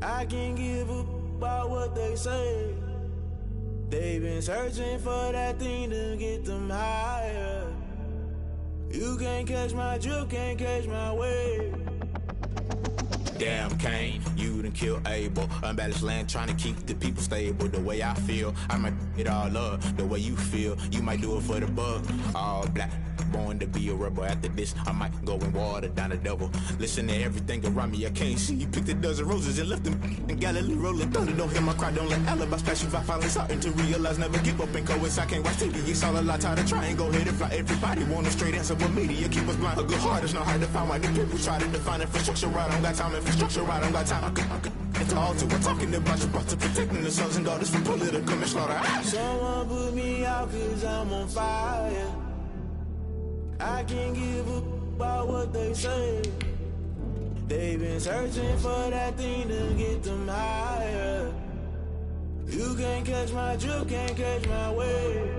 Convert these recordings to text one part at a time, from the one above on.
I can't give up about what they say. They've been searching for that thing to get them higher. You can't catch my drift, can't catch my wave. Damn, Kane, you done killed Abel. Unbalanced land, trying to keep the people stable. The way I feel, I might it all up. The way you feel, you might do it for the buck. All black, born to be a rebel. After this, I might go and water down the devil. Listen to everything around me, I can't see. You picked a dozen roses and left them in Galilee rolling thunder. Don't hear my cry, don't let alibis splash. If I finally starting to realize, never give up and coincide. I can't watch TV, it's all a lot. Tired of trying, go ahead and fly. Everybody want a straight answer, but media keep us blind. A good heart is not hard to find. Why the people try to define infrastructure right? I don't got time, infrastructure right, I don't got time. I could it's all to we're talking about you, about to protecting the sons and daughters from political and slaughter. Someone put me out cause I'm on fire. I can't give up about what they say. They've been searching for that thing to get them higher. You can't catch my drift, can't catch my wave.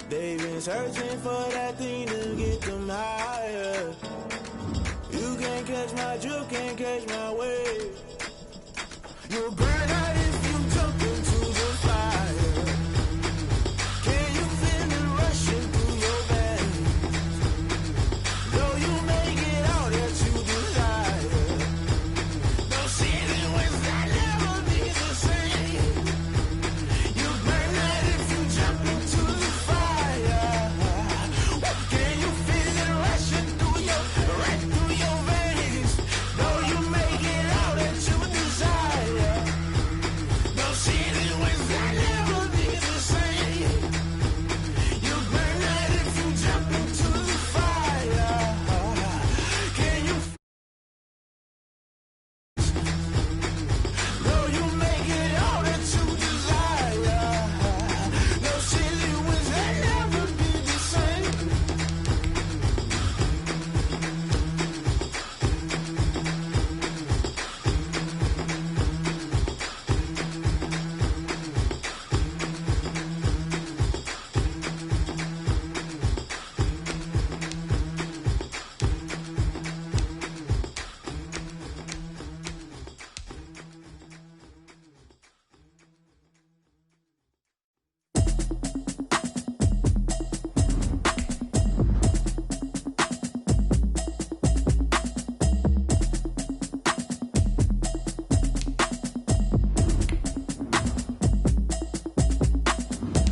They've been searching for that thing to get them higher. You can't catch my drift, can't catch my wave. You'll burn out if you jump into the fire. Can you feel it rushing through your veins? Though you make it out that you desire. No city was that never be the same. You burn out if you jump into the fire. Can you feel it rushing through your veins? Though you make it out that you desire. No city was that never be the same. You burn out if you jump into the fire. Can you though you make it all that you desire. No city was that never be the same.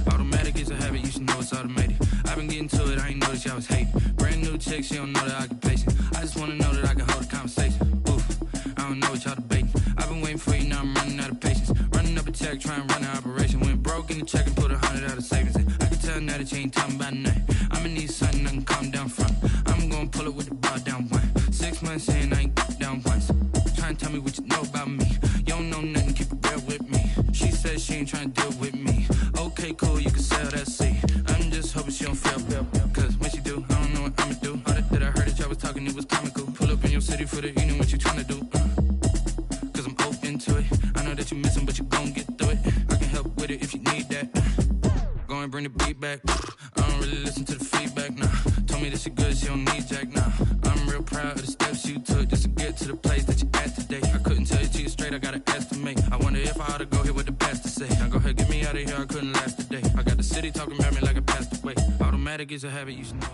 Automatic is a habit, you should know it's automated. I've been getting to it, I ain't noticed y'all was hating. Brand new chick, she don't know the occupation. I just wanna know that I can hold a conversation. Oof, I don't know what y'all debating. I've been waiting for you, now I'm running out of patience. Running up a check, trying to run an operation. Went broke in the check and put 100 out of savings in. I can tell now that you ain't talking about nothing. I'ma need something I can calm down from. I'm gonna pull it with the bar down one. 6 months in, I ain't down once. Trying to tell me what you know about me. You don't know nothing, keep it real with me. She said she ain't trying to deal with me. Okay, cool, you can sell that seat. I'm just hoping she don't fail. Cause when she do, I don't know what I'ma do. All that I heard that y'all was talking, it was comical. Pull up in your city for the evening, what you trying to do? Cause I'm open to it. I know that you missing, but you gon' get through it. I can help with it if you need that. Go and bring the beat back. I don't really listen to the feedback, nah. Told me that she good, she don't need jack, nah. I'm real proud of the steps you took just to get to the place that you at today. I couldn't tell you to you straight, I gotta estimate. I wonder if I ought to go here with the best to say. Now go ahead, get me out of here, I couldn't last a day. I got the city talking about me like I passed away. Automatic is a habit, you should know.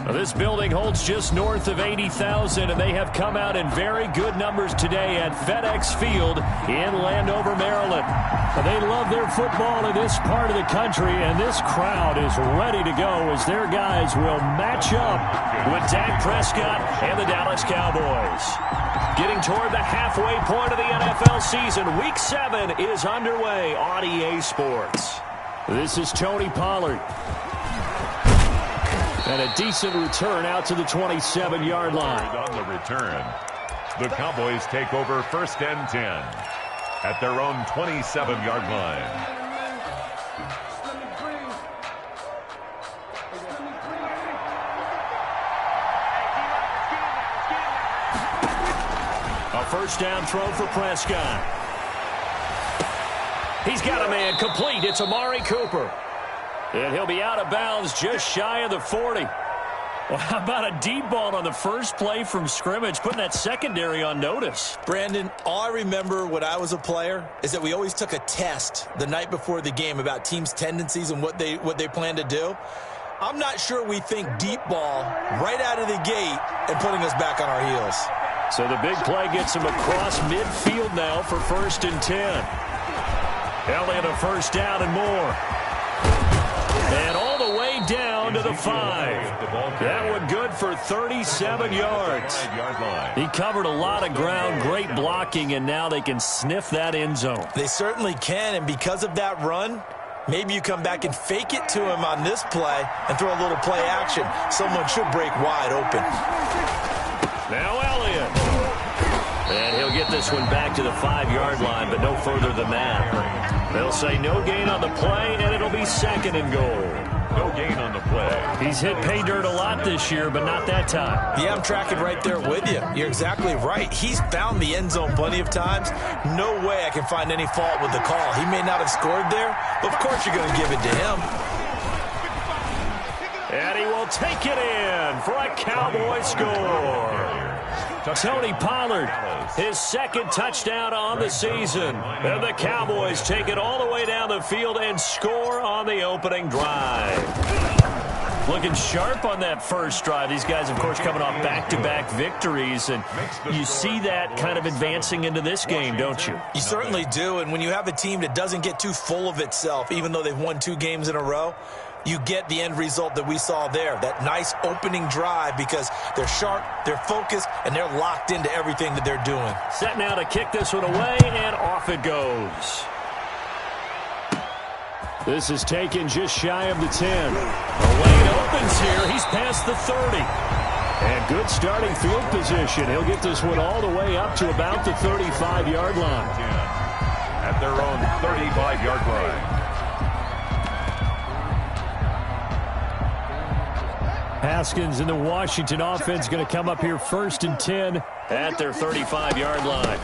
Well, this building holds just north of 80,000, and they have come out in very good numbers today at FedEx Field in Landover, Maryland. They love their football in this part of the country, and this crowd is ready to go as their guys will match up with Dak Prescott and the Dallas Cowboys. Getting toward the halfway point of the NFL season, Week 7 is underway on EA Sports. This is Tony Pollard. And a decent return out to the 27-yard line. On the return, the Cowboys take over 1st and 10 at their own 27-yard line. A first down throw for Prescott. He's got a man complete. It's Amari Cooper. And he'll be out of bounds just shy of the 40. Well, how about a deep ball on the first play from scrimmage, putting that secondary on notice? Brandon, all I remember when I was a player is that we always took a test the night before the game about teams' tendencies and what they plan to do. I'm not sure we think deep ball right out of the gate and putting us back on our heels. So the big play gets him across midfield now for 1st and 10. Elliott a first down and more. And all the way down to the 5. That one good for 37 yards. He covered a lot of ground, great blocking, and now they can sniff that end zone. They certainly can, and because of that run, maybe you come back and fake it to him on this play and throw a little play action. Someone should break wide open. Now Elliott. And he'll get this one back to the 5-yard line, but no further than that. They'll say no gain on the play, and it'll be 2nd and goal. No gain on the play. He's hit pay dirt a lot this year, but not that time. Yeah, I'm tracking right there with you. You're exactly right. He's found the end zone plenty of times. No way I can find any fault with the call. He may not have scored there, but of course you're going to give it to him. And he will take it in for a Cowboy score. Tony Pollard, his 2nd touchdown on the season. And the Cowboys take it all the way down the field and score on the opening drive. Looking sharp on that first drive. These guys, of course, coming off back-to-back victories. And you see that kind of advancing into this game, don't you? You certainly do. And when you have a team that doesn't get too full of itself, even though they've won 2 games in a row, you get the end result that we saw there, that nice opening drive, because they're sharp, they're focused, and they're locked into everything that they're doing. Set now to kick this one away, and off it goes. This is taken just shy of the 10. The lane opens here. He's past the 30. And good starting field position. He'll get this one all the way up to about the 35-yard line. At their own 35-yard line. Haskins and the Washington offense going to come up here 1st and 10 at their 35-yard line.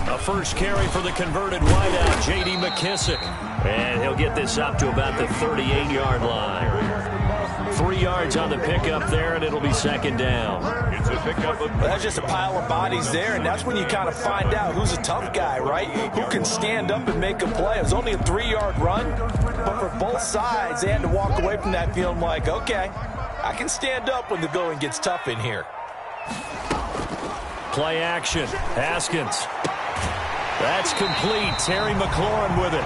A first carry for the converted wideout, J.D. McKissick. And he'll get this up to about the 38-yard line. 3 yards on the pickup there, and it'll be 2nd down. It's a pickup. That's just a pile of bodies there, and that's when you kind of find out who's a tough guy, right? Who can stand up and make a play. It was only a 3-yard run, but for both sides, they had to walk away from that feeling like, okay, I can stand up when the going gets tough in here. Play action. Haskins. That's complete. Terry McLaurin with it.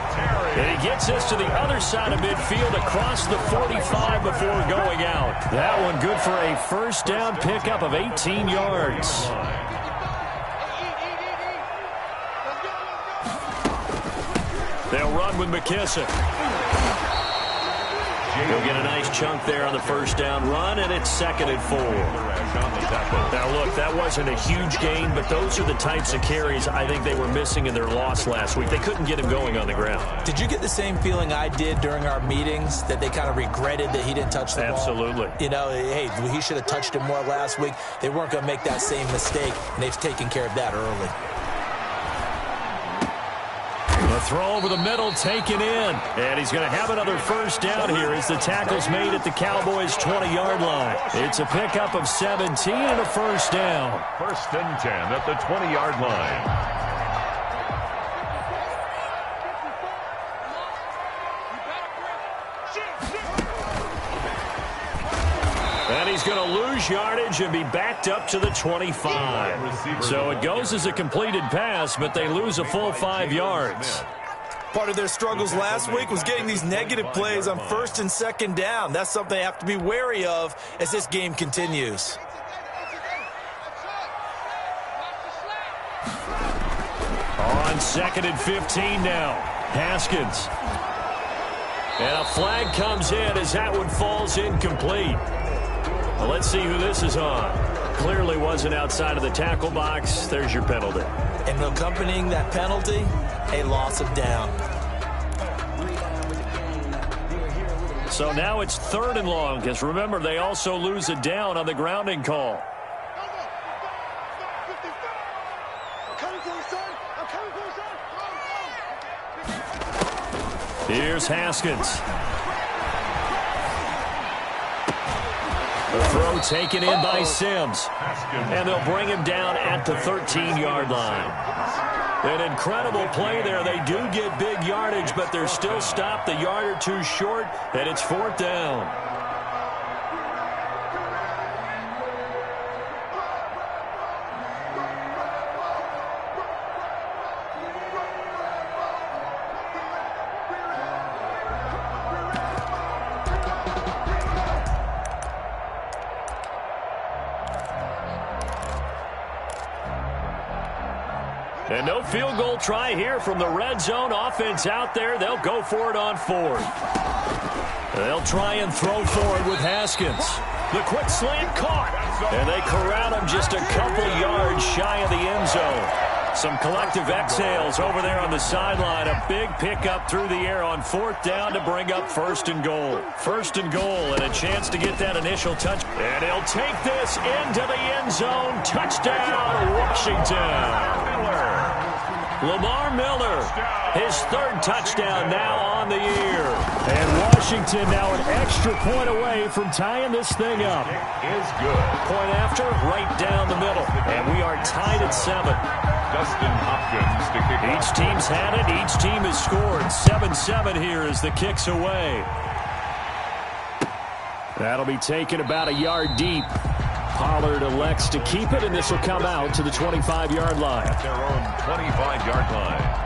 And he gets this to the other side of midfield across the 45 before going out. That one good for a first down pickup of 18 yards. They'll run with McKissick. He'll get a nice chunk there on the first down run, and it's 2nd and 4. Now, look, that wasn't a huge gain, but those are the types of carries I think they were missing in their loss last week. They couldn't get him going on the ground. Did you get the same feeling I did during our meetings, that they kind of regretted that he didn't touch the ball? Absolutely. You know, hey, he should have touched it more last week. They weren't going to make that same mistake, and they've taken care of that early. The throw over the middle, taken in. And he's going to have another first down here as the tackle's made at the Cowboys' 20-yard line. It's a pickup of 17 and a first down. 1st and 10 at the 20-yard line. going to lose yardage and be backed up to the 25. So it goes as a completed pass, but they lose a full 5 yards. Part of their struggles last week was getting these negative plays on 1st and 2nd down. That's something they have to be wary of as this game continues. On 2nd and 15 now. Haskins. And a flag comes in as that one falls incomplete. Well, let's see who this is on. Clearly wasn't outside of the tackle box. There's your penalty. And accompanying that penalty, a loss of down. So now it's 3rd and long, because remember, they also lose a down on the grounding call. Here's Haskins. The throw taken in by Sims. And they'll bring him down at the 13-yard line. An incredible play there. They do get big yardage, but they're still stopped a yard or two short, and it's 4th down. And no field goal try here from the red zone. Offense out there. They'll go for it on 4th. They'll try and throw forward with Haskins. The quick slant caught. And they corral him just a couple yards shy of the end zone. Some collective exhales over there on the sideline. A big pickup through the air on 4th down to bring up 1st and goal. 1st and goal and a chance to get that initial touch. And he'll take this into the end zone. Touchdown, Washington. Lamar Miller, his 3rd touchdown now on the year. And Washington now an extra point away from tying this thing up. Is good. Point after, right down the middle. And we are tied at 7. Dustin Hopkins to kick off. Each team's had it. Each team has scored. 7-7 here as the kick's away. That'll be taken about a yard deep. Pollard elects to keep it, and this will come out to the 25-yard line. At their own 25-yard line.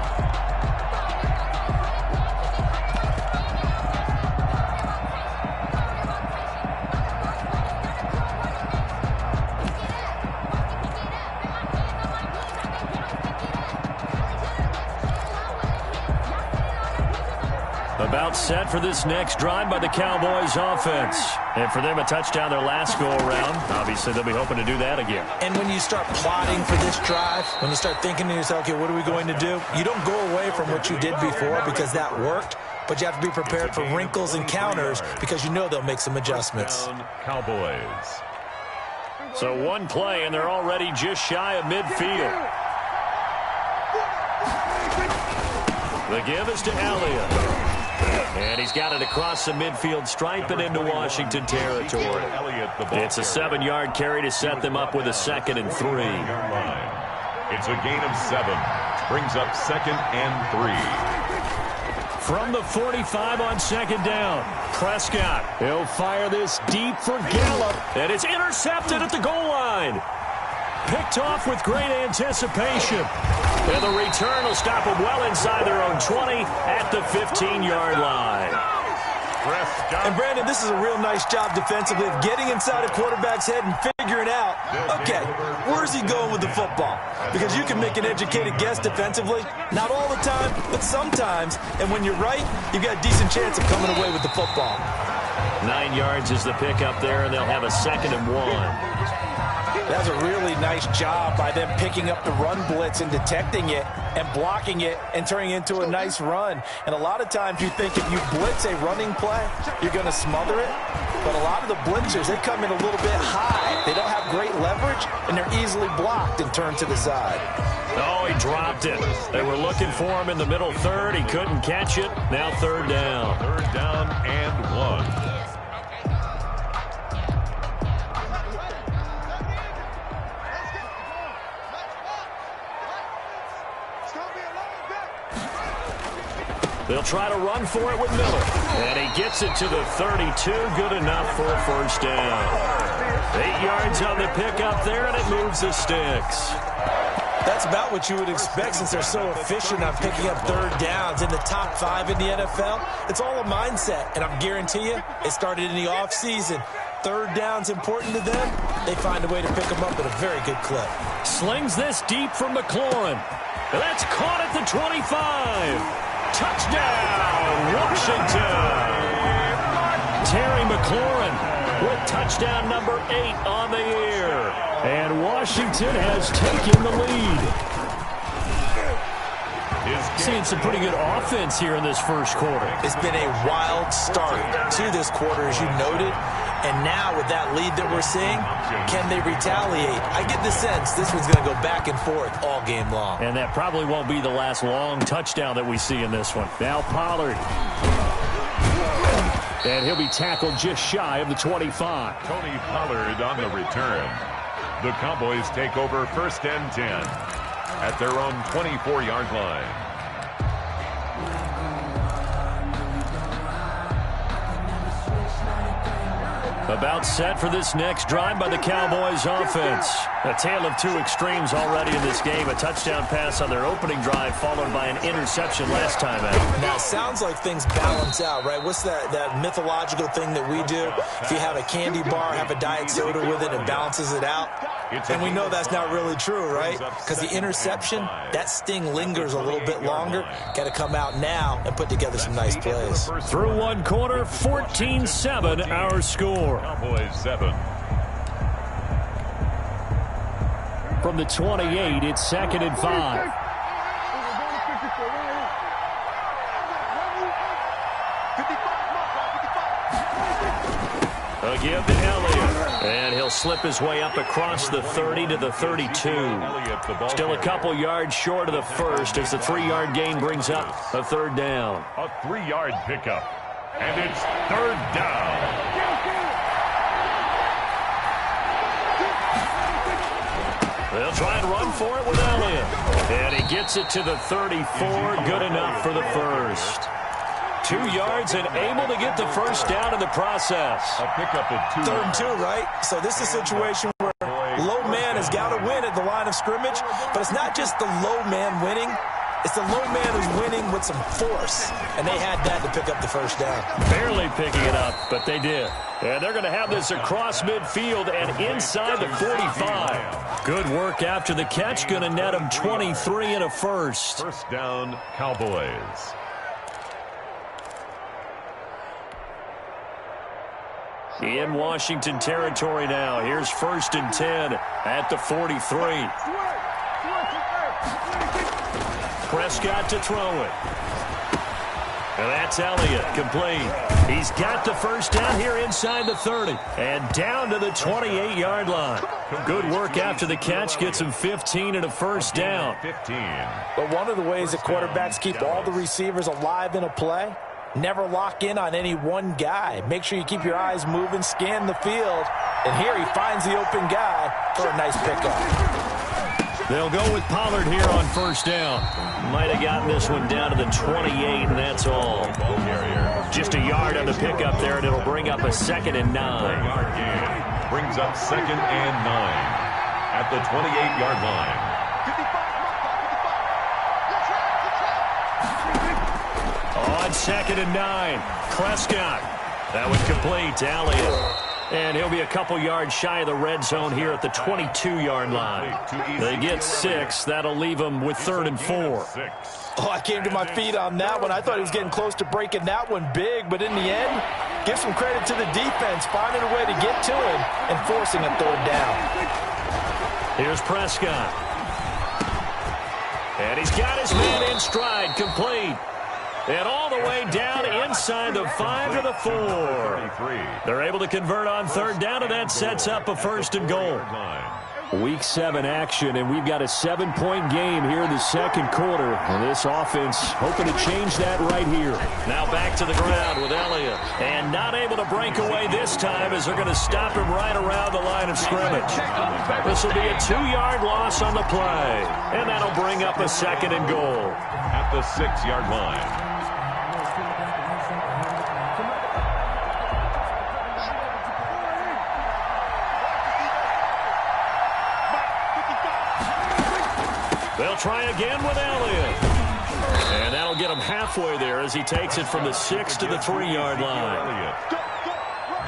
About set for this next drive by the Cowboys offense. And for them, a touchdown their last go-around. Obviously, they'll be hoping to do that again. And when you start plotting for this drive, when you start thinking to yourself, okay, what are we going to do? You don't go away from what you did before because that worked, but you have to be prepared for wrinkles and counters because you know they'll make some adjustments. Cowboys. So one play, and they're already just shy of midfield. The give is to Elliott. And he's got it across the midfield stripe and into Washington territory. It's a 7-yard carry to set them up with a 2nd and 3. It's a gain of 7. Brings up 2nd and 3. From the 45 on 2nd down, Prescott. He'll fire this deep for Gallup. And it's intercepted at the goal line. Picked off with great anticipation. And the return will stop them well inside their own 20 at the 15-yard line. And, Brandon, this is a real nice job defensively of getting inside a quarterback's head and figuring out, okay, where's he going with the football? Because you can make an educated guess defensively. Not all the time, but sometimes. And when you're right, you've got a decent chance of coming away with the football. 9 yards is the pickup there, and they'll have a 2nd and 1. That's a really nice job by them picking up the run blitz and detecting it and blocking it and turning it into a nice run. And a lot of times you think if you blitz a running play, you're going to smother it. But a lot of the blitzers, they come in a little bit high. They don't have great leverage, and they're easily blocked and turned to the side. Oh, he dropped it. They were looking for him in the middle third. He couldn't catch it. Now 3rd down. 3rd down and 1. They'll try to run for it with Miller. And he gets it to the 32. Good enough for a 1st down. 8 yards on the pickup there, and it moves the sticks. That's about what you would expect since they're so efficient on picking up third downs in the top 5 in the NFL. It's all a mindset, and I guarantee you it started in the offseason. Third down's important to them. They find a way to pick them up at a very good clip. Slings this deep from McLaurin. That's caught at the 25. Touchdown, Washington. Terry McLaurin with touchdown number 8 on the year. And Washington has taken the lead. Seeing some pretty good offense here in this first quarter. It's been a wild start to this quarter, as you noted. And now with that lead that we're seeing, can they retaliate? I get the sense this one's going to go back and forth all game long. And that probably won't be the last long touchdown that we see in this one. Now Pollard. And he'll be tackled just shy of the 25. Tony Pollard on the return. The Cowboys take over 1st and 10 at their own 24-yard line. About set for this next drive by the Cowboys offense. A tale of 2 extremes already in this game. A touchdown pass on their opening drive followed by an interception last time out. Now, it sounds like things balance out, right? What's that mythological thing that we do? If you have a candy bar, have a diet soda with it, it balances it out. And we know that's not really true, right? Because the interception, that sting lingers a little bit longer. Got to come out now and put together some nice plays. Through one quarter, 14-7 our score. Cowboys 7. From the 28, it's 2nd and 5. A give to Elliott. And he'll slip his way up across the 30 to the 32. Still a couple yards short of the first as the 3-yard gain brings up a 3rd down. A 3-yard pickup. And it's 3rd down. They'll try and run for it with Elliott. And he gets it to the 34. Good enough for the first. 2 yards and able to get the first down in the process. A pickup at 2. 3rd and 2, right? So this is a situation where low man has got to win at the line of scrimmage. But it's not just the low man winning. It's the low man who's winning with some force. And they had that to pick up the first down. Barely picking it up, but they did. And they're going to have this across midfield and inside the 45. Good work after the catch. Going to net them 23 and a first. First down, Cowboys. In Washington territory now. Here's 1st and 10 at the 43. Prescott to throw it. And that's Elliott, complete. He's got the first down here inside the 30. And down to the 28-yard line. Good work after the catch. Gets him 15 and a first down. 15. But one of the ways that quarterbacks keep all the receivers alive in a play, never lock in on any one guy. Make sure you keep your eyes moving, scan the field. And here he finds the open guy for a nice pickup. They'll go with Pollard here on first down. Might have gotten this one down to the 28, and that's all. Just a yard on the pickup there, and it'll bring up a 2nd and 9. Brings up 2nd and 9 at the 28-yard line. On 2nd and 9, Prescott. That would complete to Elliott. And he'll be a couple yards shy of the red zone here at the 22-yard line. They get 6. That'll leave them with 3rd and 4. Oh, I came to my feet on that one. I thought he was getting close to breaking that one big. But in the end, give some credit to the defense, finding a way to get to him and forcing a 3rd down. Here's Prescott. And he's got his man in stride, complete. And all the way down inside the 5 to the 4. They're able to convert on 3rd down, and that sets up a 1st and goal. Week 7 action, and we've got a 7-point game here in the 2nd quarter. And this offense hoping to change that right here. Now back to the ground with Elliott. And not able to break away this time as they're going to stop him right around the line of scrimmage. This will be a 2-yard loss on the play. And that'll bring up a 2nd and goal. At the 6-yard line. They'll try again with Elliott. And that'll get him halfway there as he takes it from the 6 to the 3-yard line.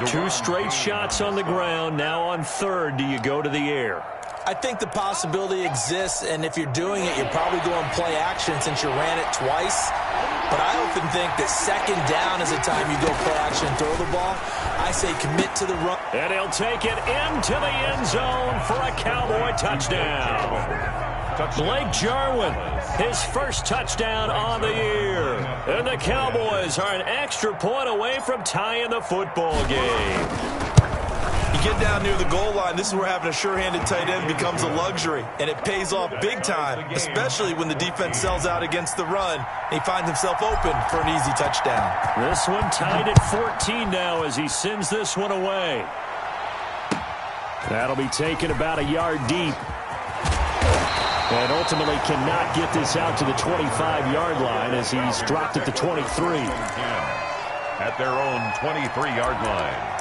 2 straight shots on the ground. Now on 3rd, do you go to the air? I think the possibility exists, and if you're doing it, you're probably going play action since you ran it twice. But I often think that 2nd down is the time you go play action and throw the ball. I say commit to the run. And he'll take it into the end zone for a Cowboy touchdown. Blake Jarwin, his first touchdown on the year. And the Cowboys are an extra point away from tying the football game. You get down near the goal line, this is where having a sure-handed tight end becomes a luxury, and it pays off big time, especially when the defense sells out against the run, and he finds himself open for an easy touchdown. This one tied at 14 now as he sends this one away. That'll be taken about a yard deep. And ultimately cannot get this out to the 25-yard line as he's dropped at the 23. At their own 23-yard line.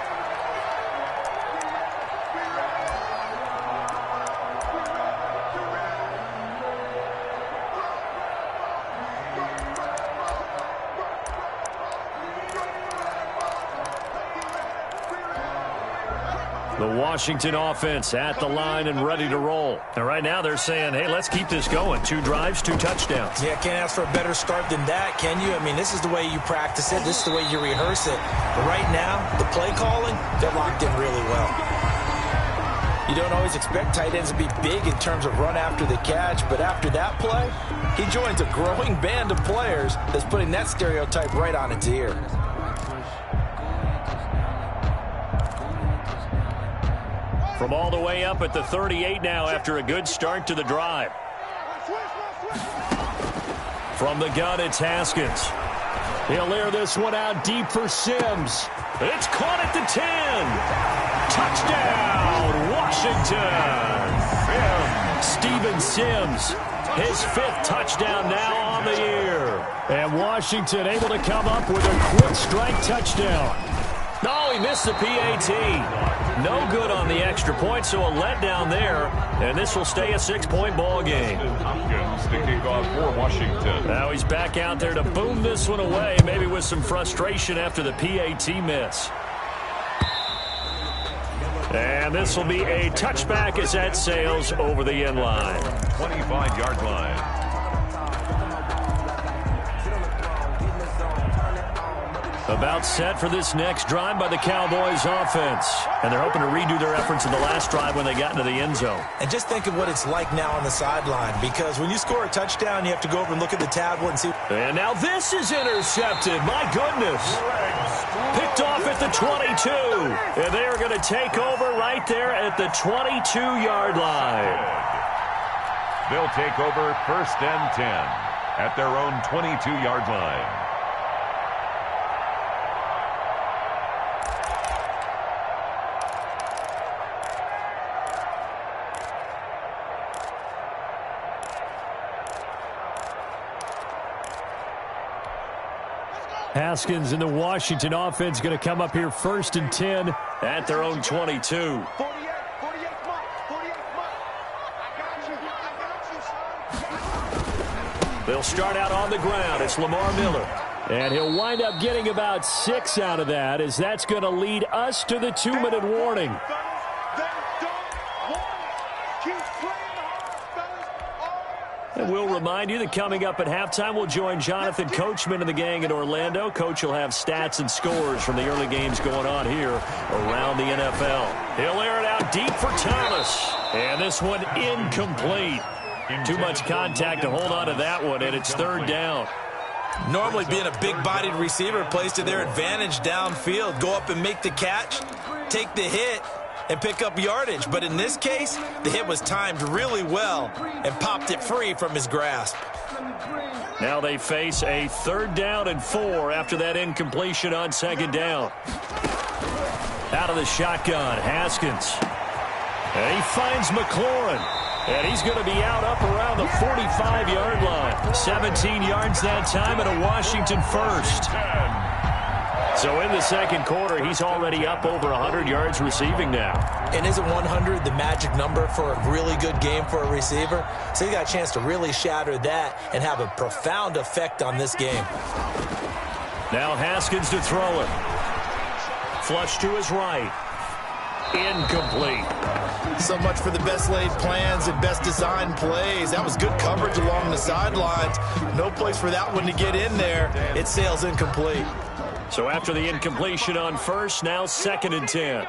The Washington offense at the line and ready to roll. And right now they're saying, hey, let's keep this going. 2 drives, 2 touchdowns. Yeah, can't ask for a better start than that, can you? I mean, this is the way you practice it. This is the way you rehearse it. But right now, the play calling, they're locked in really well. You don't always expect tight ends to be big in terms of run after the catch, but after that play, he joins a growing band of players that's putting that stereotype right on its ear. From all the way up at the 38 now after a good start to the drive. From the gun, it's Haskins. He'll air this one out deep for Sims. It's caught at the 10. Touchdown, Washington. Steven Sims, his 5th touchdown now on the year. And Washington able to come up with a quick strike touchdown. No, he missed the PAT. No good on the extra point, so a letdown there. And this will stay a 6-point ball game. Hopkins to kick off for Washington. Now he's back out there to boom this one away, maybe with some frustration after the PAT miss. And this will be a touchback as that sails over the end line. 25-yard line. About set for this next drive by the Cowboys offense. And they're hoping to redo their efforts in the last drive when they got into the end zone. And just think of what it's like now on the sideline, because when you score a touchdown, you have to go over and look at the tablet and see. And now this is intercepted. My goodness. Picked off at the 22. And they are going to take over right there at the 22-yard line. They'll take over 1st and 10 at their own 22-yard line. Haskins and the Washington offense going to come up here 1st and 10 at their own 22. They'll start out on the ground. It's Lamar Miller. And he'll wind up getting about 6 out of that, as that's going to lead us to the 2-minute warning. And we'll remind you that coming up at halftime, we'll join Jonathan Coachman and the gang in Orlando. Coach will have stats and scores from the early games going on here around the NFL. He'll air it out deep for Thomas. And this one incomplete. Too much contact to hold on to that one, and it's 3rd down. Normally being a big-bodied receiver plays to their advantage downfield. Go up and make the catch, take the hit, and pick up yardage. But in this case, the hit was timed really well and popped it free from his grasp. Now they face a 3rd down and 4 after that incompletion on 2nd down. Out of the shotgun, Haskins. And he finds McLaurin. And he's going to be out up around the 45-yard line. 17 yards that time and a Washington first. So in the second quarter, he's already up over 100 yards receiving now. And isn't 100 the magic number for a really good game for a receiver? So he got a chance to really shatter that and have a profound effect on this game. Now Haskins to throw it. Flush to his right. Incomplete. So much for the best laid plans and best designed plays. That was good coverage along the sidelines. No place for that one to get in there. It sails incomplete. So after the incompletion on first, now 2nd and 10.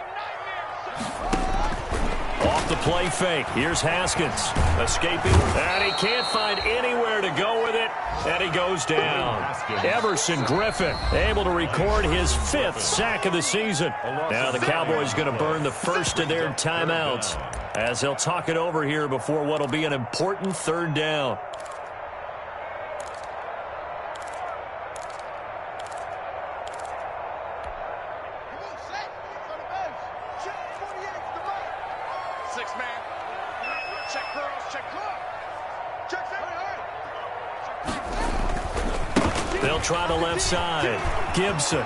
Off the play fake. Here's Haskins. Escaping. And he can't find anywhere to go with it. And he goes down. Everson Griffin able to record his 5th sack of the season. Now the Cowboys going to burn the first of their timeouts as they'll talk it over here before what will be an important 3rd down. They'll try the left side. Gibson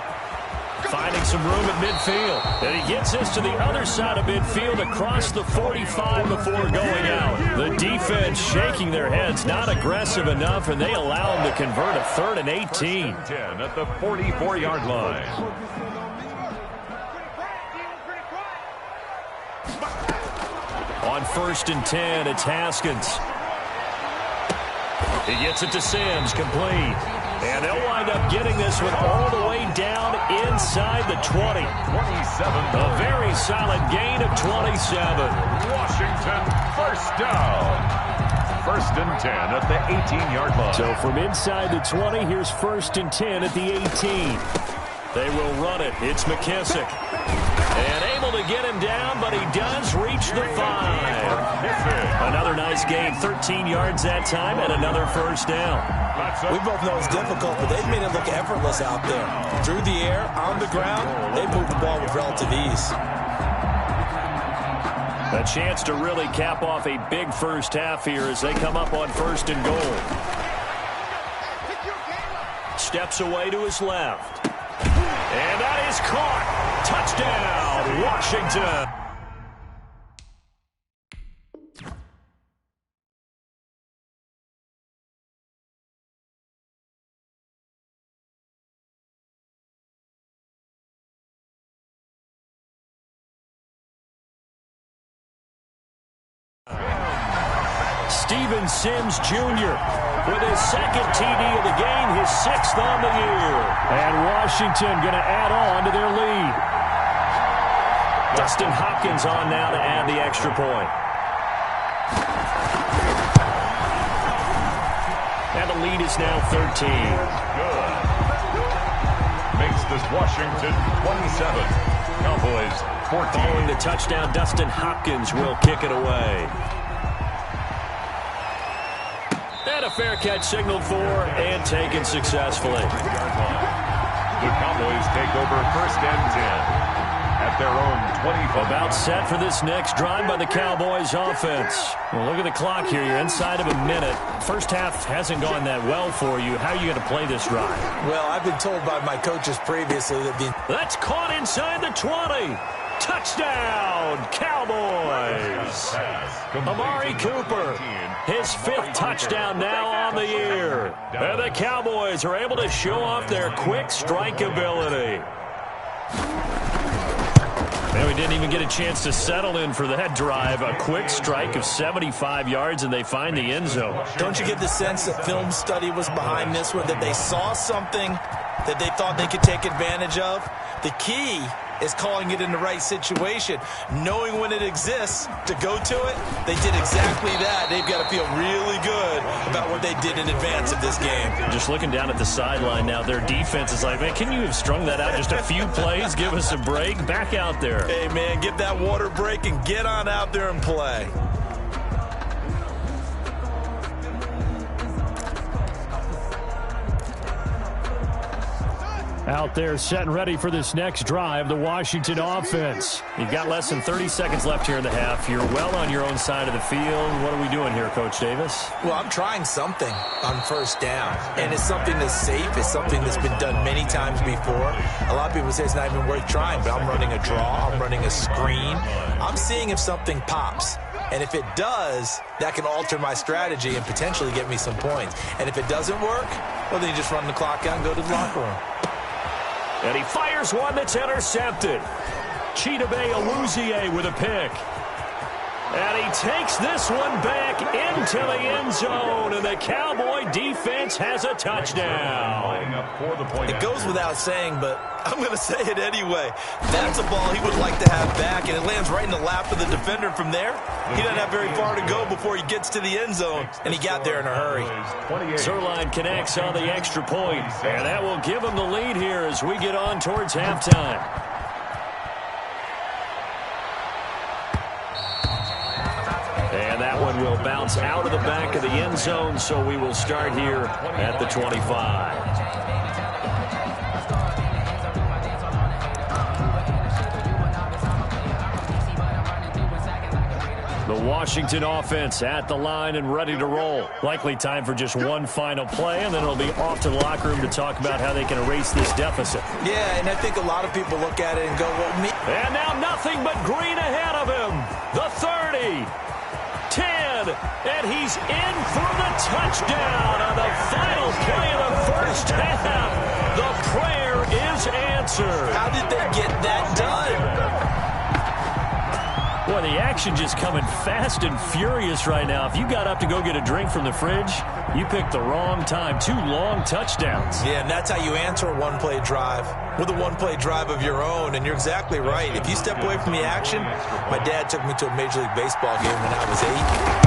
finding some room at midfield. And he gets this to the other side of midfield across the 45 before going out. The defense shaking their heads, not aggressive enough, and they allow him to convert a 3rd and 18. 10 at the 44-yard line. On 1st and 10, it's Haskins. He gets it to Sims, complete. And they'll wind up getting this one all the way down inside the 20. 27. A very solid gain of 27. Washington, first down. 1st and 10 at the 18-yard line. So from inside the 20, here's 1st and 10 at the 18. They will run it. It's McKissick. And able to get him down, but he does reach the 5. Another nice gain, 13 yards that time, and another 1st down. We both know it's difficult, but they've made it look effortless out there. Through the air, on the ground, they moved the ball with relative ease. A chance to really cap off a big first half here as they come up on 1st and goal. Steps away to his left. And that is caught. Touchdown, Washington. Steven Sims Jr. with his 2nd TD of the game, his 6th on the year. And Washington going to add on to their lead. Dustin Hopkins on now to add the extra point. And the lead is now 13. Good. Makes this Washington 27. Cowboys 14. Following the touchdown, Dustin Hopkins will kick it away. And a fair catch signaled for and taken successfully. The Cowboys take over 1st and 10 at their own 25. About set for this next drive by the Cowboys offense. Well, look at the clock here. You're inside of a minute. First half hasn't gone that well for you. How are you going to play this drive? Well, I've been told by my coaches previously that That's caught inside the 20. Touchdown, Cowboys. Amari Cooper, his 5th touchdown now on the year. And the Cowboys are able to show off their quick strike ability. And we didn't even get a chance to settle in for that drive. A quick strike of 75 yards, and they find the end zone. Don't you get the sense that film study was behind this one, that they saw something that they thought they could take advantage of? The key is calling it in the right situation, knowing when it exists to go to it. They did exactly that. They've got to feel really good about what they did in advance of this game. Just looking down at the sideline now, their defense is like, man, can you have strung that out just a few plays? Give us a break. Back out there. Hey, man, get that water break and get on out there and play. Out there set and ready for this next drive, the Washington offense. You've got less than 30 seconds left here in the half. You're well on your own side of the field. What are we doing here, Coach Davis? Well, I'm trying something on first down, and it's something that's safe. It's something that's been done many times before. A lot of people say it's not even worth trying, but I'm running a draw. I'm running a screen. I'm seeing if something pops. And if it does, that can alter my strategy and potentially get me some points. And if it doesn't work, well, then you just run the clock out and go to the locker room. And he fires one that's intercepted. Chidobe Awuzie with a pick. And he takes this one back into the end zone, and the Cowboy defense has a touchdown. It goes without saying, but I'm going to say it anyway. That's a ball he would like to have back, and it lands right in the lap of the defender from there. He doesn't have very far to go before he gets to the end zone, and he got there in a hurry. Zerline connects on the extra point, and that will give him the lead here as we get on towards halftime. And that one will bounce out of the back of the end zone, so we will start here at the 25. The Washington offense at the line and ready to roll. Likely time for just one final play, and then it'll be off to the locker room to talk about how they can erase this deficit. Yeah, and I think a lot of people look at it and go, well, me. And now nothing but green ahead of him. The 30. 10, and he's in for the touchdown on the final play of the first half. The prayer is answered. How did they get that done? Boy, the action just coming fast and furious right now. If you got up to go get a drink from the fridge, you picked the wrong time. 2 long touchdowns. Yeah, and that's how you answer a one-play drive with a one-play drive of your own. And you're exactly right. If you step away from the action, my dad took me to a Major League Baseball game when I was 8.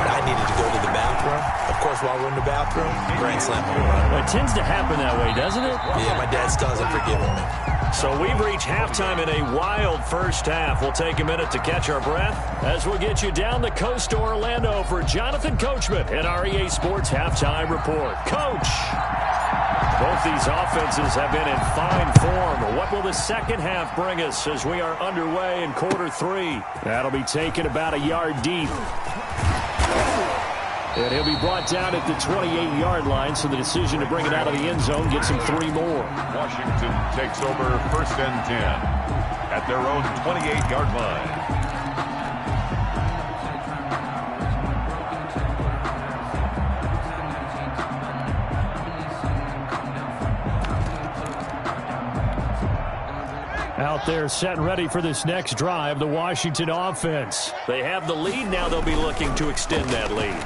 I needed to go to the bathroom. Of course, while we're in the bathroom, grand slam home run. Well, it tends to happen that way, doesn't it? Yeah, my dad still hasn't forgiven me. So we've reached halftime in a wild first half. We'll take a minute to catch our breath as we'll get you down the coast to Orlando for Jonathan Coachman and our EA Sports Halftime Report. Coach, both these offenses have been in fine form. What will the second half bring us as we are underway in quarter 3? That'll be taken about a yard deep. And he'll be brought down at the 28-yard line, so the decision to bring it out of the end zone gets him 3 more. Washington takes over first and 10 at their own 28-yard line. Out there set and ready for this next drive, the Washington offense. They have the lead now. They'll be looking to extend that lead.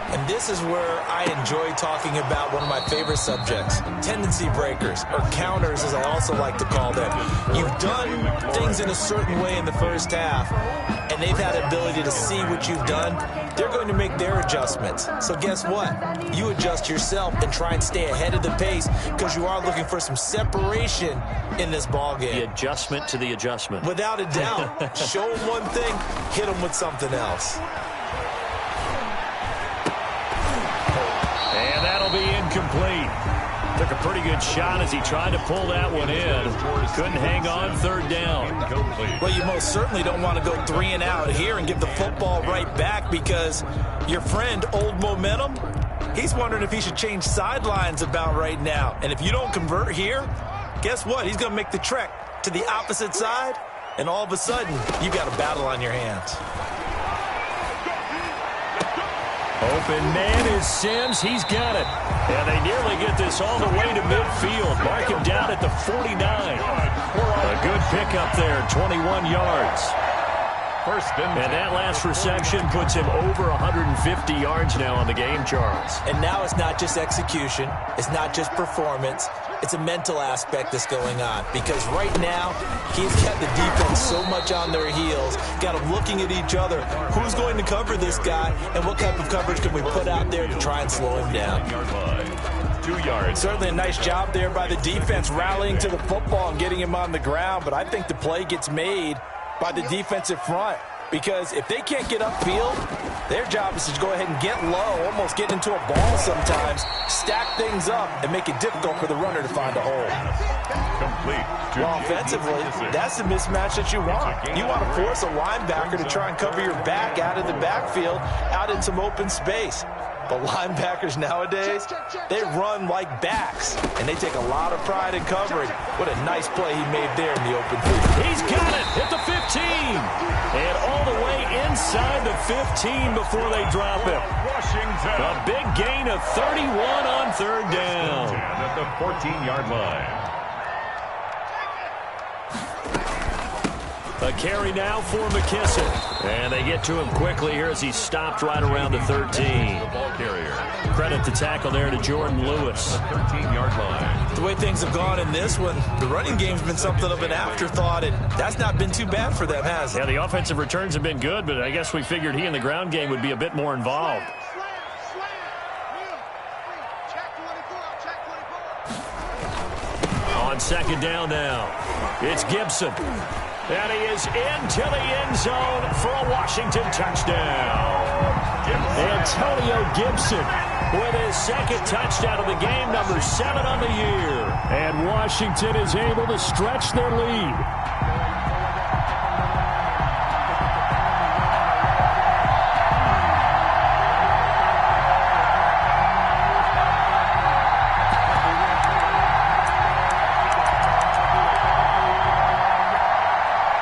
And this is where I enjoy talking about one of my favorite subjects, tendency breakers, or counters as I also like to call them. You've done things in a certain way in the first half, and they've had the ability to see what you've done. They're going to make their adjustments. So guess what? You adjust yourself and try and stay ahead of the pace because you are looking for some separation in this ball game. The adjustment to the adjustment. Without a doubt. Show them one thing, hit them with something else. And that'll be incomplete. Took a pretty good shot as he tried to pull that one in. Couldn't hang on third down. Well, you most certainly don't want to go 3 and out here and give the football right back because your friend, Old Momentum, he's wondering if he should change sidelines about right now. And if you don't convert here, guess what? He's going to make the trek to the opposite side, and all of a sudden, you've got a battle on your hands. Open man is Sims. He's got it. And they nearly get this all the way to midfield. Mark him down at the 49. A good pickup there, 21 yards. And that last reception puts him over 150 yards now on the game, Charles. And now it's not just execution. It's not just performance. It's a mental aspect that's going on. Because right now, he's got the defense so much on their heels, got them looking at each other. Who's going to cover this guy, and what type of coverage can we put out there to try and slow him down? 2 yards. Certainly a nice job there by the defense rallying to the football and getting him on the ground. But I think the play gets made by the defensive front. Because if they can't get upfield, their job is to go ahead and get low, almost get into a ball sometimes, stack things up, and make it difficult for the runner to find a hole. Complete. Well, offensively, that's the mismatch that you want. You want to force a linebacker to try and cover your back out of the backfield, out in some open space. But linebackers nowadays, they run like backs, and they take a lot of pride in covering. What a nice play he made there in the open field. He's got it at the 15. And all the way inside the 15 before they drop him. Washington. A big gain of 31 on third down. At the 14-yard line. A carry now for McKissick. And they get to him quickly here as he's stopped right around the 13. The ball carrier. Credit the tackle there to Jordan Lewis. 13-yard line. The way things have gone in this one, the running game's been something of an afterthought, and that's not been too bad for them, has it? Yeah, the offensive returns have been good, but I guess we figured he in the ground game would be a bit more involved. On second down now, it's Gibson. And he is into the end zone for a Washington touchdown. Antonio Gibson with his second touchdown of the game, number 7 on the year. And Washington is able to stretch their lead.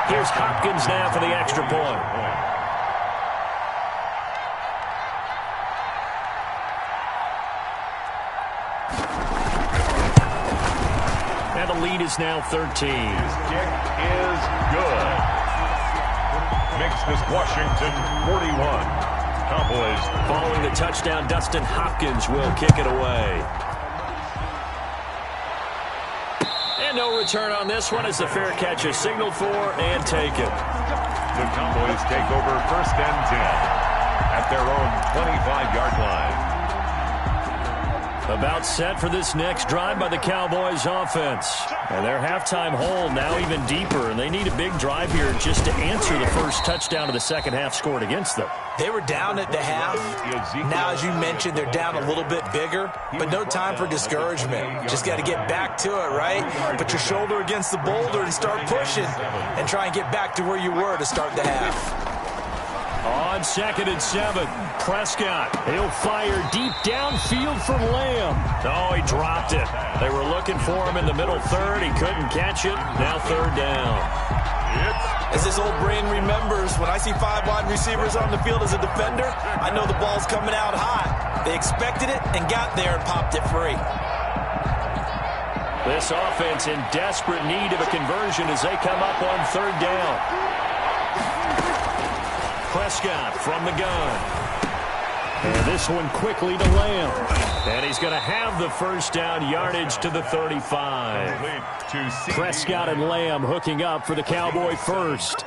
Here's Hopkins now for the extra point. And the lead is now 13. His kick is good. Makes this Washington 41. Cowboys. Following the touchdown, Dustin Hopkins will kick it away. And no return on this one as the fair catch is signaled for and taken. The Cowboys take over 1st and 10 at their own 25-yard line. About set for this next drive by the Cowboys offense. And their halftime hole now even deeper, and they need a big drive here just to answer the first touchdown of the second half scored against them. They were down at the half. Now, as you mentioned, they're down a little bit bigger, but no time for discouragement. Just got to get back to it, right? Put your shoulder against the boulder and start pushing and try and get back to where you were to start the half. On 2nd and 7, Prescott. He'll fire deep downfield for Lamb. Oh, he dropped it. They were looking for him in the middle third. He couldn't catch it. Now 3rd down. As this old brain remembers, when I see 5 wide receivers on the field as a defender, I know the ball's coming out hot. They expected it and got there and popped it free. This offense in desperate need of a conversion as they come up on 3rd down. Prescott from the gun. And this one quickly to Lamb. And he's going to have the first down yardage to the 35. Prescott and Lamb hooking up for the Cowboy first.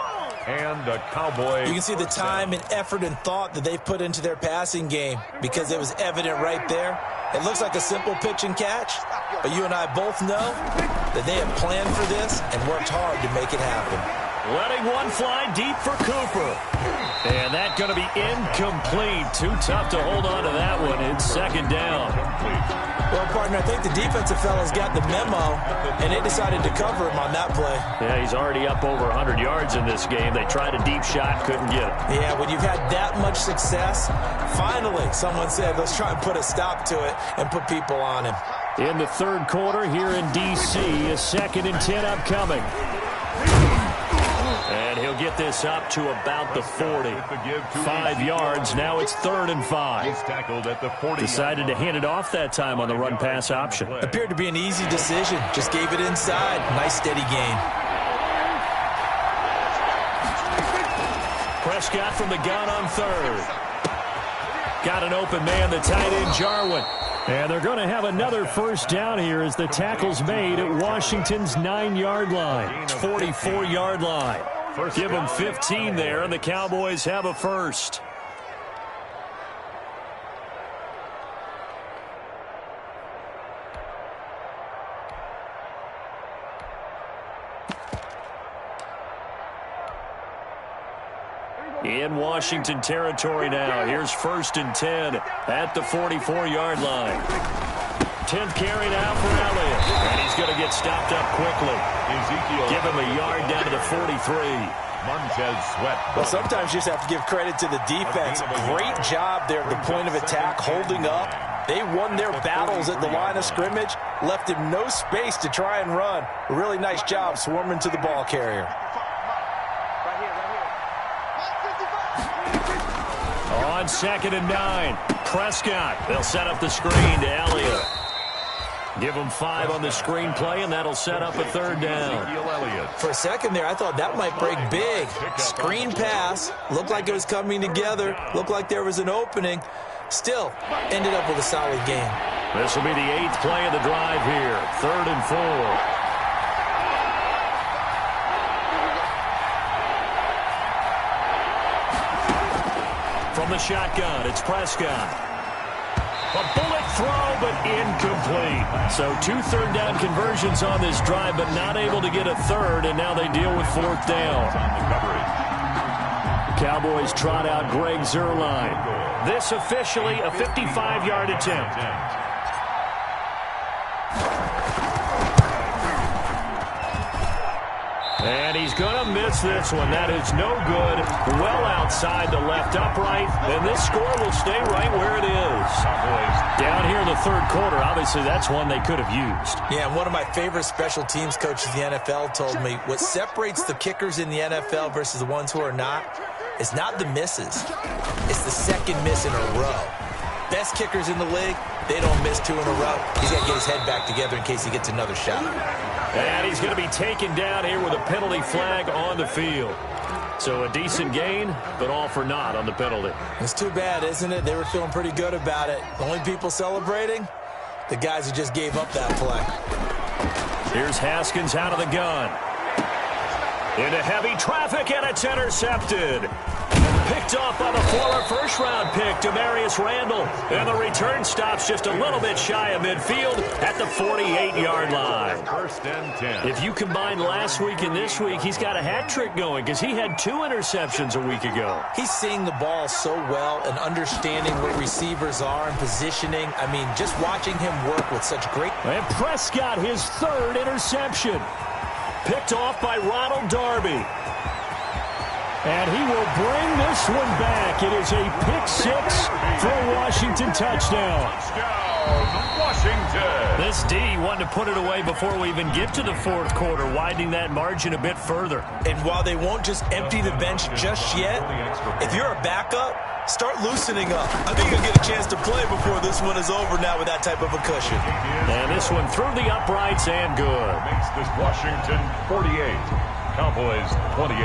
And the Cowboy. You can see the time and effort and thought that they've put into their passing game because it was evident right there. It looks like a simple pitch and catch, but you and I both know that they have planned for this and worked hard to make it happen. Letting one fly deep for Cooper. And that's going to be incomplete. Too tough to hold on to that one. It's 2nd down. Well, partner, I think the defensive fellas got the memo, and they decided to cover him on that play. Yeah, he's already up over 100 yards in this game. They tried a deep shot, couldn't get it. Yeah, when you've had that much success, finally someone said, let's try and put a stop to it and put people on him. In the 3rd quarter here in D.C., a 2nd and 10 upcoming. And he'll get this up to about the 40. 5 yards. Now it's 3rd and 5. He's tackled at the 40. Decided to hand it off that time on the run-pass option. Appeared to be an easy decision. Just gave it inside. Nice steady gain. Prescott from the gun on 3rd. Got an open man, the tight end Jarwin. And they're going to have another first down here as the tackle's made at Washington's 9-yard line. 44-yard line. Give them 15 there, and the Cowboys have a first. in Washington territory now. Here's 1st and 10 at the 44-yard line. 10th carry now for Elliott. And he's going to get stopped up quickly. Give him a yard down to the 43. Montez Sweat. Well, sometimes you just have to give credit to the defense. Great job there at the point of attack, holding up. They won their battles at the line of scrimmage, left him no space to try and run. A really nice job swarming to the ball carrier. On 2nd and 9, Prescott. They'll set up the screen to Elliott. Give him 5 on the screen play, and that'll set up a 3rd down. For a second there, I thought that might break big. Screen pass. Looked like it was coming together. Looked like there was an opening. Still, ended up with a solid game. This will be the 8th play of the drive here. 3rd and 4. From the shotgun, it's Prescott. A bullet throw, but incomplete. So 2 third-down conversions on this drive, but not able to get a 3rd, and now they deal with 4th down. Cowboys trot out Greg Zuerlein. This officially a 55-yard attempt. And he's going to miss this one. That is no good. Well outside the left upright. And this score will stay right where it is. Down here in the 3rd quarter, obviously that's one they could have used. Yeah, and one of my favorite special teams coaches in the NFL told me what separates the kickers in the NFL versus the ones who are not is not the misses. It's the 2nd miss in a row. Best kickers in the league, they don't miss 2 in a row. He's got to get his head back together in case he gets another shot. And he's going to be taken down here with a penalty flag on the field. So a decent gain, but all for naught on the penalty. It's too bad, isn't it? They were feeling pretty good about it. The only people celebrating, the guys who just gave up that play. Here's Haskins out of the gun. Into heavy traffic, and it's intercepted. Picked off by the former first-round pick, Demarius Randall. And the return stops just a little bit shy of midfield at the 48-yard line. 1st and 10. If you combine last week and this week, he's got a hat trick going because he had 2 interceptions a week ago. He's seeing the ball so well and understanding where receivers are and positioning. I mean, just watching him work with such great... And Prescott, his 3rd interception. Picked off by Ronald Darby. And he will bring this one back. It is a pick 6 for a Washington touchdown. Washington. This D wanted to put it away before we even get to the 4th quarter, widening that margin a bit further. And while they won't just empty the bench just yet, if you're a backup, start loosening up. I think you'll get a chance to play before this one is over now with that type of a cushion. And this one through the uprights and good. Makes this Washington 48. Cowboys 28.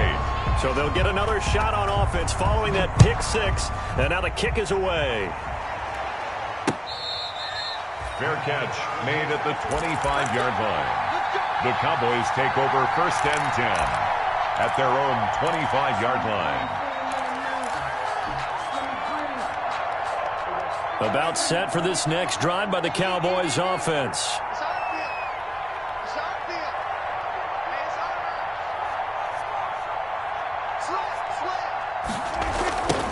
So they'll get another shot on offense following that pick 6. And now the kick is away. Fair catch made at the 25-yard line. The Cowboys take over 1st and 10 at their own 25-yard line. About set for this next drive by the Cowboys offense.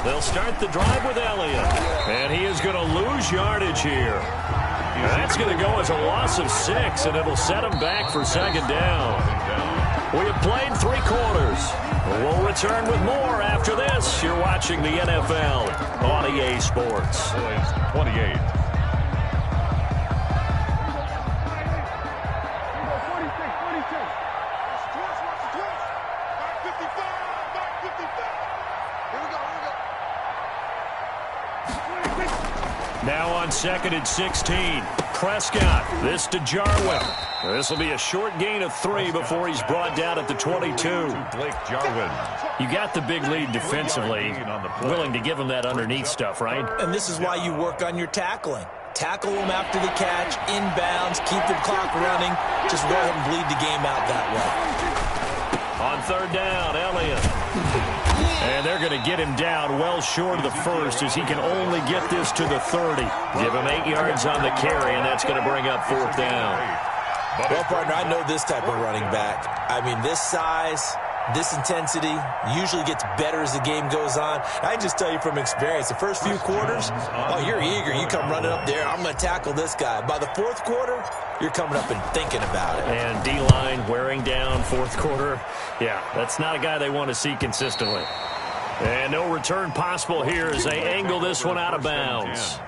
They'll start the drive with Elliott. And he is going to lose yardage here. That's going to go as a loss of 6, and it'll set him back for 2nd down. We have played 3 quarters. We'll return with more after this. You're watching the NFL on EA Sports. 28. Now on 2nd and 16. Prescott, this to Jarwin. This will be a short gain of 3 before he's brought down at the 22. Blake Jarwin. You got the big lead defensively. Willing to give him that underneath stuff, right? And this is why you work on your tackling. Tackle them after the catch, inbounds, keep the clock running. Just go ahead and bleed the game out that way. On 3rd down, Elliott. And they're going to get him down well short of the 1st as he can only get this to the 30. Give him 8 yards on the carry, and that's going to bring up 4th down. Well, partner, I know this type of running back. I mean, this size, this intensity usually gets better as the game goes on. I can just tell you from experience, the first few quarters, oh, you're eager. You come running up there, I'm going to tackle this guy. By the fourth quarter, you're coming up and thinking about it. And D-line wearing down fourth quarter. Yeah, that's not a guy they want to see consistently. And no return possible here as they angle this one out of bounds.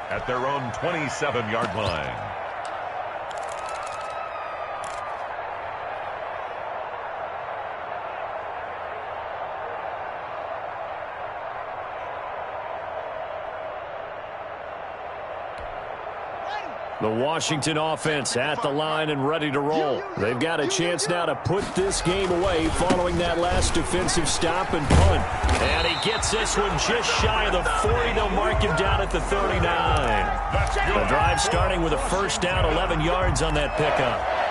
At their own 27-yard line. The Washington offense at the line and ready to roll. They've got a chance now to put this game away following that last defensive stop and punt. And he gets this one just shy of the 40. They'll mark him down at the 39. The drive starting with a first down, 11 yards on that pickup.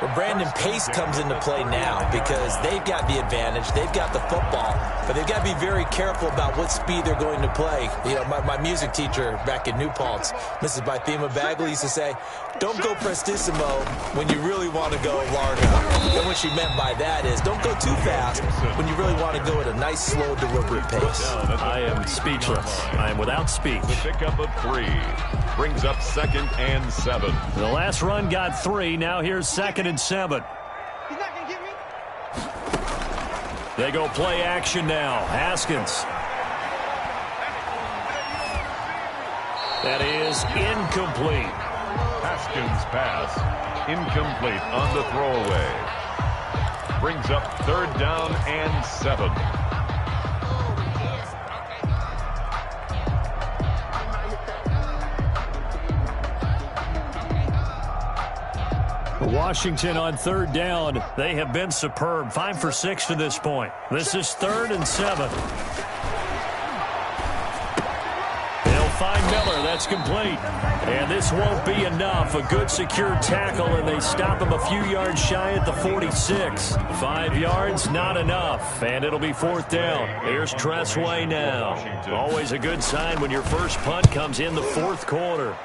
Well, Brandon, pace comes into play now because they've got the advantage. They've got the football, but they've got to be very careful about what speed they're going to play. You know, my music teacher back in New Paltz, Mrs. Bythema Bagley, used to say, don't go prestissimo when you really want to go largo. And what she meant by that is don't go too fast when you really want to go at a nice, slow, deliberate pace. I am speechless. I am without speech. The pickup of 3 brings up 2nd and 7. The last run got 3. Now here's 2nd and 7. He's not going to get me. They go play action now. Haskins. That is incomplete. Haskins' pass incomplete on the throwaway. Brings up 3rd down and 7. Washington on 3rd down. They have been superb. 5 for 6 to this point. This is 3rd and 7. They'll find Miller. That's complete. And this won't be enough. A good secure tackle, and they stop him a few yards shy at the 46. 5 yards, not enough. And it'll be 4th down. Here's Tressway now. Always a good sign when your first punt comes in the 4th quarter.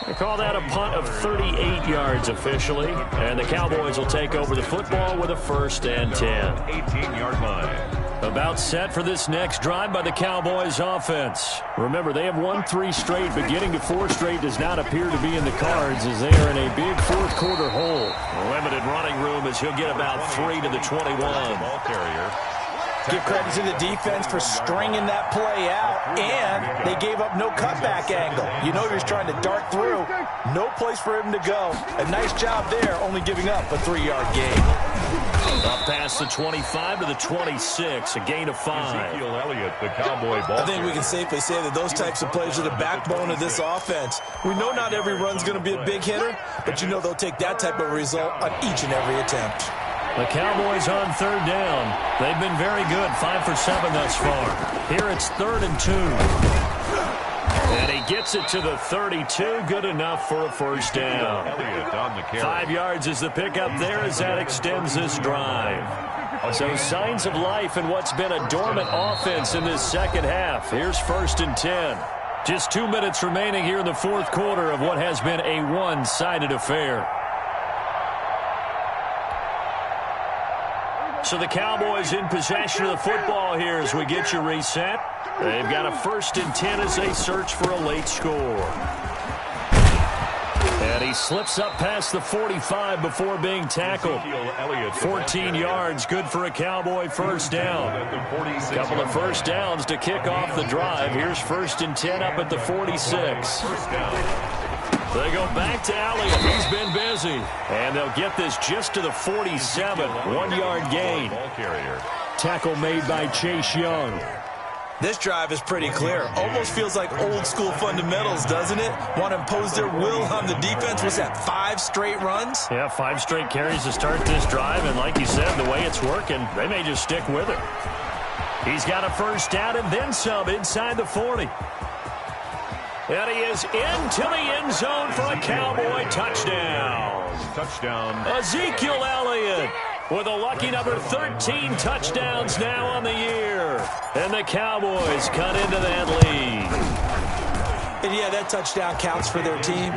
They call that a punt of 38 yards officially, and the Cowboys will take over the football with a 1st and 10. 18-yard line. About set for this next drive by the Cowboys offense. Remember, they have won 3 straight, but getting to 4 straight does not appear to be in the cards as they are in a big 4th quarter hole. Limited running room as he'll get about 3 to the 21. Ball carrier. Give credit to the defense for stringing that play out, and they gave up no cutback angle. You know he was trying to dart through. No place for him to go. A nice job there, only giving up a 3-yard gain. Up past the 25 to the 26, a gain of 5. Ezekiel Elliott, the Cowboy ball. I think we can safely say that those types of plays are the backbone of this offense. We know not every run's going to be a big hitter, but you know they'll take that type of result on each and every attempt. The Cowboys on 3rd down. They've been very good, 5 for 7 thus far. Here it's 3rd and 2. And he gets it to the 32. Good enough for a 1st down. 5 yards is the pickup there as that extends this drive. So signs of life in what's been a dormant offense in this second half. Here's 1st and 10. Just 2 minutes remaining here in the 4th quarter of what has been a one-sided affair. So the Cowboys in possession of the football here as we get you reset. They've got a 1st and 10 as they search for a late score. And he slips up past the 45 before being tackled. 14 yards, good for a Cowboy 1st down. A couple of 1st downs to kick off the drive. Here's 1st and 10 up at the 46. They go back to Elliott. He's been busy. And they'll get this just to the 47. 1-yard gain. Tackle made by Chase Young. This drive is pretty clear. Almost feels like old school fundamentals, doesn't it? Want to impose their will on the defense. What's that, 5 straight runs? Yeah, 5 straight carries to start this drive. And like you said, the way it's working, they may just stick with it. He's got a 1st down and then some inside the 40. And he is into the end zone for a Cowboy touchdown. Ezekiel Elliott with a lucky number 13 touchdowns now on the year. And the Cowboys cut into that lead. And yeah, that touchdown counts for their team,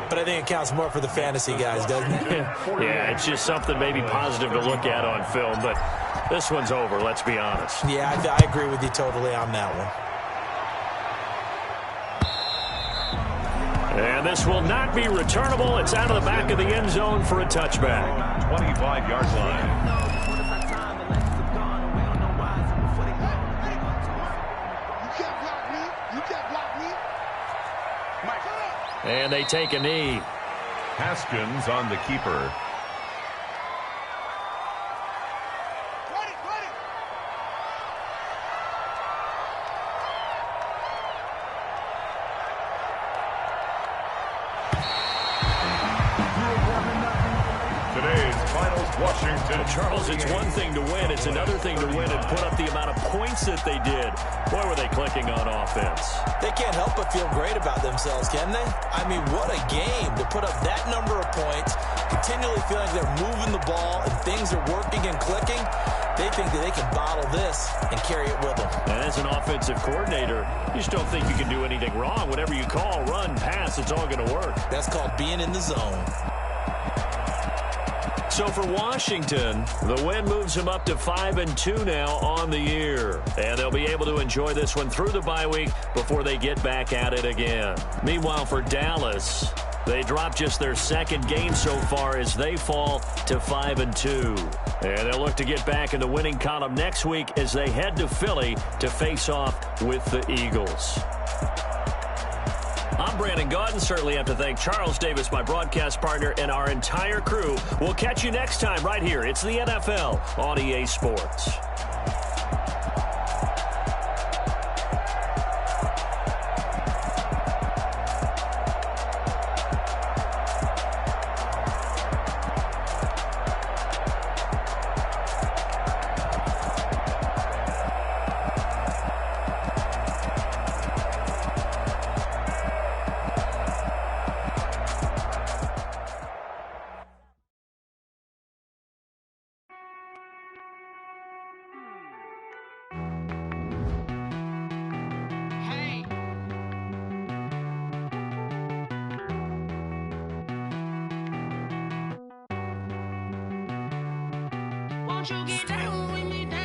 but I think it counts more for the fantasy guys, doesn't it? Yeah, it's just something maybe positive to look at on film, but this one's over, let's be honest. Yeah, I agree with you totally on that one. And this will not be returnable. It's out of the back of the end zone for a touchback. 25-yard line. And they take a knee. Haskins on the keeper. Today's finals, Washington. Charles, it's one thing to win. It's another thing to win and put up the amount of points that they did. Boy, were they clicking on offense. They can't help but feel great about themselves, can they? I mean, what a game to put up that number of points, continually feeling like they're moving the ball and things are working and clicking. They think that they can bottle this and carry it with them. And as an offensive coordinator, you just don't think you can do anything wrong. Whatever you call, run, pass, it's all going to work. That's called being in the zone. So for Washington, the win moves them up to 5-2 now on the year. And they'll be able to enjoy this one through the bye week before they get back at it again. Meanwhile, for Dallas, they drop just their second game so far as they fall to 5-2. And they'll look to get back in the winning column next week as they head to Philly to face off with the Eagles. I'm Brandon Gaudin. Certainly have to thank Charles Davis, my broadcast partner, and our entire crew. We'll catch you next time right here. It's the NFL on EA Sports. Won't you get down with me?